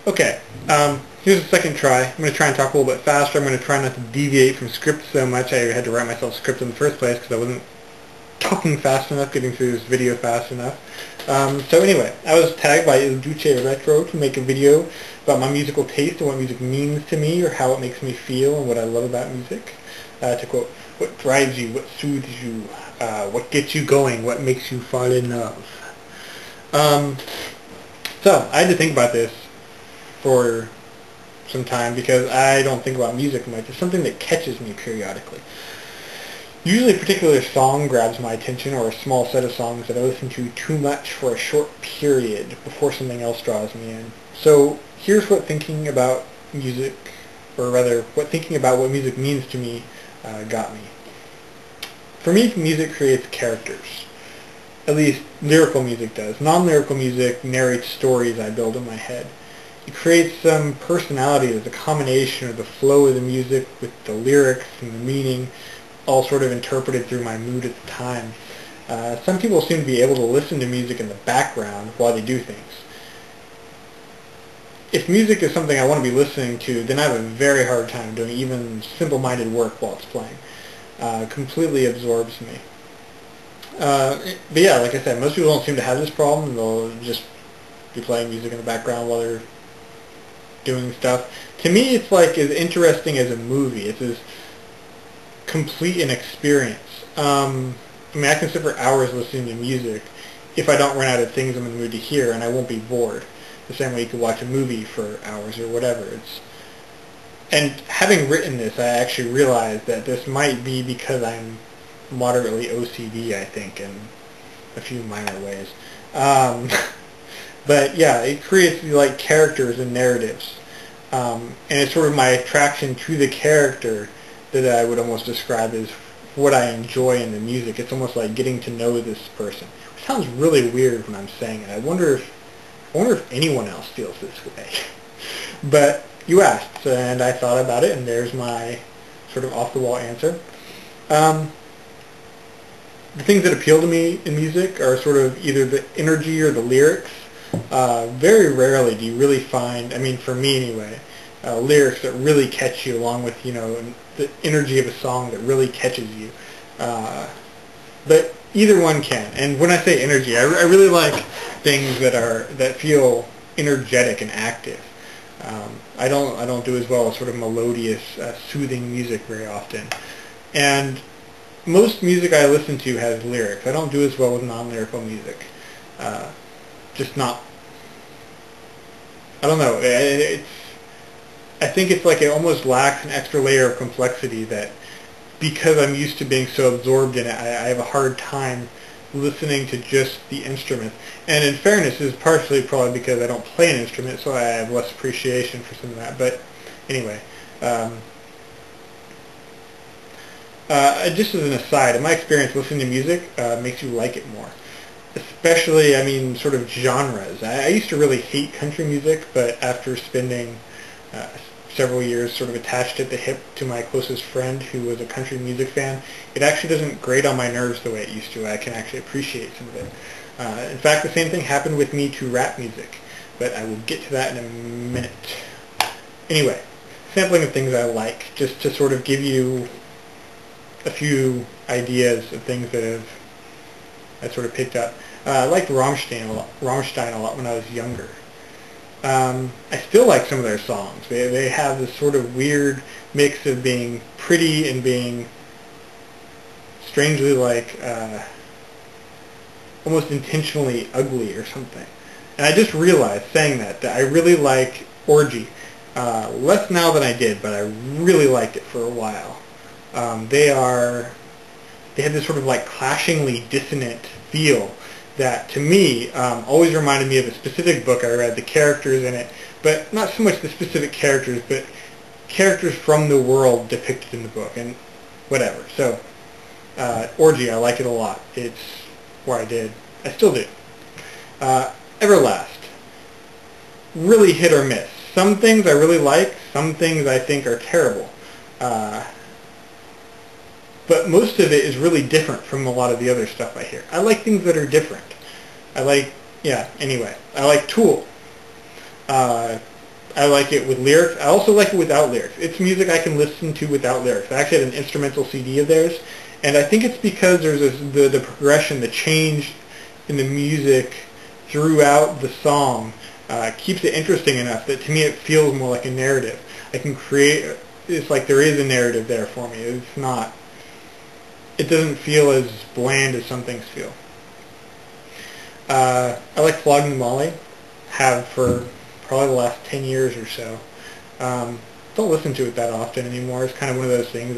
Okay, here's the second try. I'm going to try and talk a little bit faster. I'm going to try not to deviate from script so much. I had to write myself a script in the first place because I wasn't talking fast enough, getting through this video fast enough. So anyway, I was tagged by Zthustra Retro to make a video about my musical taste and what music means to me, or how it makes me feel and what I love about music. To quote, what drives you, what soothes you, what gets you going, what makes you fall in love. So I had to think about this for some time because I don't think about music much. It's something that catches me periodically. Usually a particular song grabs my attention, or a small set of songs that I listen to too much for a short period before something else draws me in. So here's what thinking about music, or rather what thinking about what music means to me got me. For me, music creates characters. At least lyrical music does. Non-lyrical music narrates stories I build in my head. It creates some personality as a combination of the flow of the music with the lyrics and the meaning, all sort of interpreted through my mood at the time. Some people seem to be able to listen to music in the background while they do things. If music is something I want to be listening to, then I have a very hard time doing even simple-minded work while it's playing. Completely absorbs me. But yeah, like I said, most people don't seem to have this problem. They'll just be playing music in the background while they're doing stuff. To me, it's like as interesting as a movie. It's as complete an experience. I mean, I can sit for hours listening to music if I don't run out of things I'm in the mood to hear, and I won't be bored. The same way you could watch a movie for hours or whatever. And having written this, I actually realized that this might be because I'm moderately OCD, I think, in a few minor ways. But yeah, it creates like characters and narratives. And it's sort of my attraction to the character that I would almost describe as what I enjoy in the music. It's almost like getting to know this person. It sounds really weird when I'm saying it. I wonder if anyone else feels this way. But you asked, and I thought about it, and there's my sort of off-the-wall answer. The things that appeal to me in music are sort of either the energy or the lyrics. Very rarely do you really find, I mean for me anyway, lyrics that really catch you, along with, you know, the energy of a song that really catches you. But either one can. And when I say energy, I really like things that feel energetic and active. I don't do as well with sort of melodious, soothing music very often. And most music I listen to has lyrics. I don't do as well with non-lyrical music. Just not. I don't know. I think it's like it almost lacks an extra layer of complexity that, because I'm used to being so absorbed in it, I have a hard time listening to just the instrument. And in fairness, this is partially probably because I don't play an instrument, so I have less appreciation for some of that. But anyway, just as an aside, in my experience, listening to music makes you like it more. Especially, I mean, sort of genres. I used to really hate country music, but after spending several years sort of attached at the hip to my closest friend who was a country music fan, it actually doesn't grate on my nerves the way it used to. I can actually appreciate some of it. In fact, the same thing happened with me to rap music, but I will get to that in a minute. Anyway, sampling of things I like, just to sort of give you a few ideas of things that I sort of picked up. I liked Rammstien a lot when I was younger. I still like some of their songs. They have this sort of weird mix of being pretty and being strangely like almost intentionally ugly or something. And I just realized, saying that I really like Orgy. Less now than I did, but I really liked it for a while. They had this sort of like clashingly dissonant feel that, to me, always reminded me of a specific book I read, the characters in it, but not so much the specific characters, but characters from the world depicted in the book, and whatever. So, Orgy, I like it a lot. It's where I did. I still do. Everlast. Really hit or miss. Some things I really like, some things I think are terrible. But most of it is really different from a lot of the other stuff I hear. I like things that are different. I like, yeah, anyway. I like Tool. I like it with lyrics. I also like it without lyrics. It's music I can listen to without lyrics. I actually had an instrumental CD of theirs, and I think it's because there's the progression, the change in the music throughout the song keeps it interesting enough that to me it feels more like a narrative. I can create, it's like there is a narrative there for me. It's not, it doesn't feel as bland as some things feel. I like Flogging Molly, have for probably the last 10 years or so. Don't listen to it that often anymore. It's kind of one of those things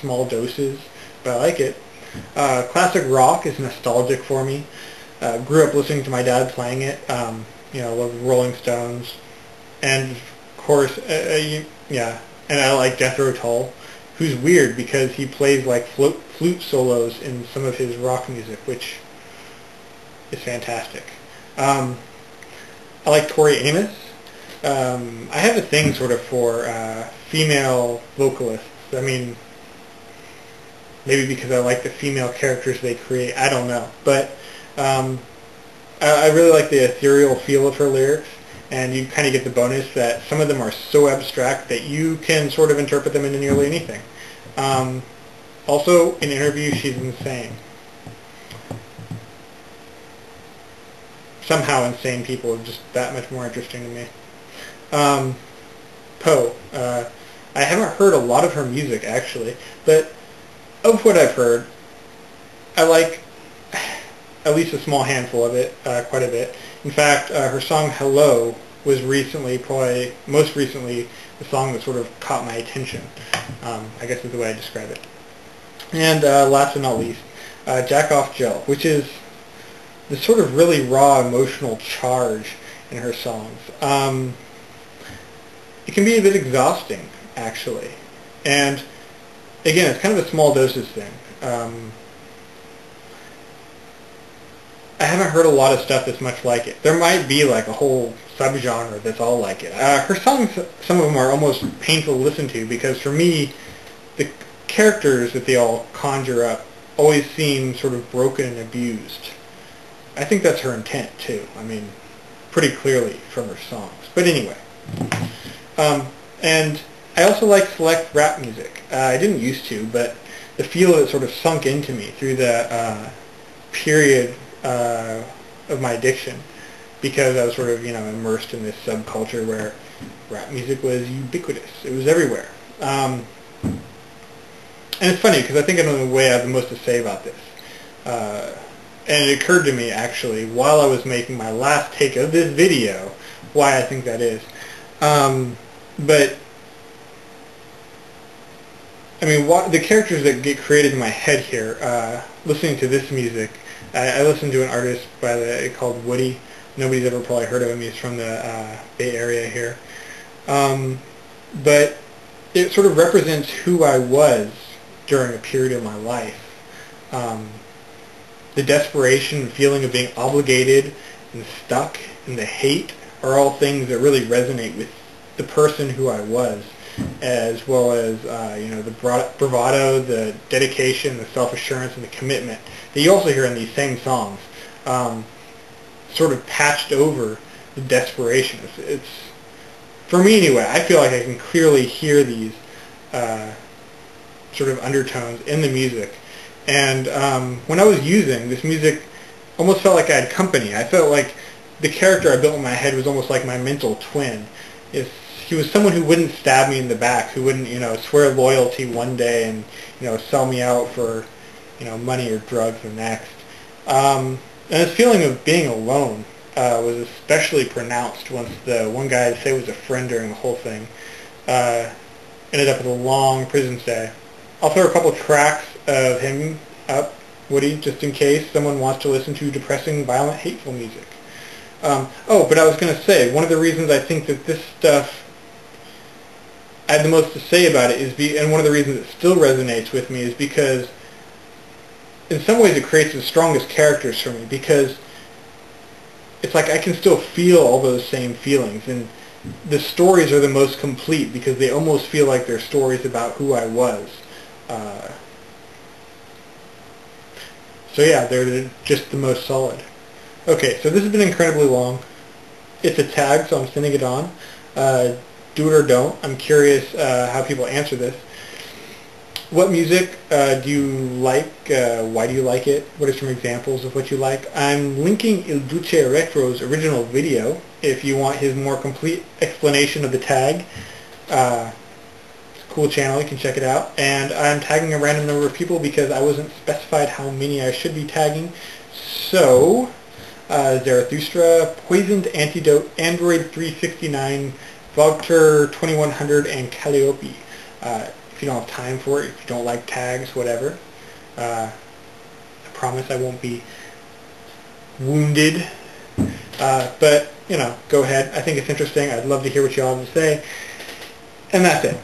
small doses, but I like it. Classic rock is nostalgic for me. Grew up listening to my dad playing it. Love Rolling Stones, and of course, yeah. And I like Jethro Tull, who's weird because he plays like flute solos in some of his rock music, which is fantastic. I like Tori Amos. I have a thing sort of for female vocalists. I mean, maybe because I like the female characters they create. I don't know. But I really like the ethereal feel of her lyrics, and you kind of get the bonus that some of them are so abstract that you can sort of interpret them into nearly anything. Also, in interviews, she's insane. Somehow insane people are just that much more interesting to me. Poe. I haven't heard a lot of her music, actually, but of what I've heard, I like at least a small handful of it, quite a bit. In fact, her song Hello was recently, probably most recently, the song that sort of caught my attention, I guess is the way I describe it. And last but not least, Jack Off Jill, which is the sort of really raw emotional charge in her songs. It can be a bit exhausting, actually. And again, it's kind of a small doses thing. I haven't heard a lot of stuff that's much like it. There might be like a whole subgenre that's all like it. Her songs, some of them are almost painful to listen to because for me, the characters that they all conjure up always seem sort of broken and abused. I think that's her intent too. I mean, pretty clearly from her songs. But anyway. And I also like select rap music. I didn't used to, but the feel of it sort of sunk into me through the period of my addiction, because I was sort of, immersed in this subculture where rap music was ubiquitous. It was everywhere. And it's funny, because I think I know the way I have the most to say about this. And it occurred to me, actually, while I was making my last take of this video, why I think that is. But, I mean, the characters that get created in my head here, listening to this music, I listened to an artist called Woody. Nobody's ever probably heard of him. He's from the Bay Area here. But it sort of represents who I was during a period of my life. The desperation and feeling of being obligated and stuck and the hate are all things that really resonate with the person who I was, as well as the bravado, the dedication, the self-assurance, and the commitment that you also hear in these same songs, sort of patched over the desperation. It's for me anyway. I feel like I can clearly hear these sort of undertones in the music. And when I was using this music, almost felt like I had company. I felt like the character I built in my head was almost like my mental twin. He was someone who wouldn't stab me in the back, who wouldn't, swear loyalty one day and, sell me out for, money or drugs the next. And this feeling of being alone was especially pronounced once the one guy I'd say was a friend during the whole thing ended up with a long prison stay. I'll throw a couple tracks of him up, Woody, just in case someone wants to listen to depressing, violent, hateful music. But I was going to say, one of the reasons I think that this stuff, I had the most to say about it, and one of the reasons it still resonates with me is because in some ways it creates the strongest characters for me, because it's like I can still feel all those same feelings, and the stories are the most complete because they almost feel like they're stories about who I was. So yeah, they're just the most solid. Okay, so this has been incredibly long. It's a tag, so I'm sending it on. Do it or don't. I'm curious how people answer this. What music do you like? Why do you like it? What are some examples of what you like? I'm linking Il Duce Retro's original video if you want his more complete explanation of the tag. It's a cool channel, you can check it out. And I'm tagging a random number of people because I wasn't specified how many I should be tagging. So, Zthustra, PoisonedAntidote, Android 369, Vogter 2100, and Kalliopie. If you don't have time for it, if you don't like tags, whatever, I promise I won't be wounded. But, you know, go ahead. I think it's interesting. I'd love to hear what you all have to say. And that's it.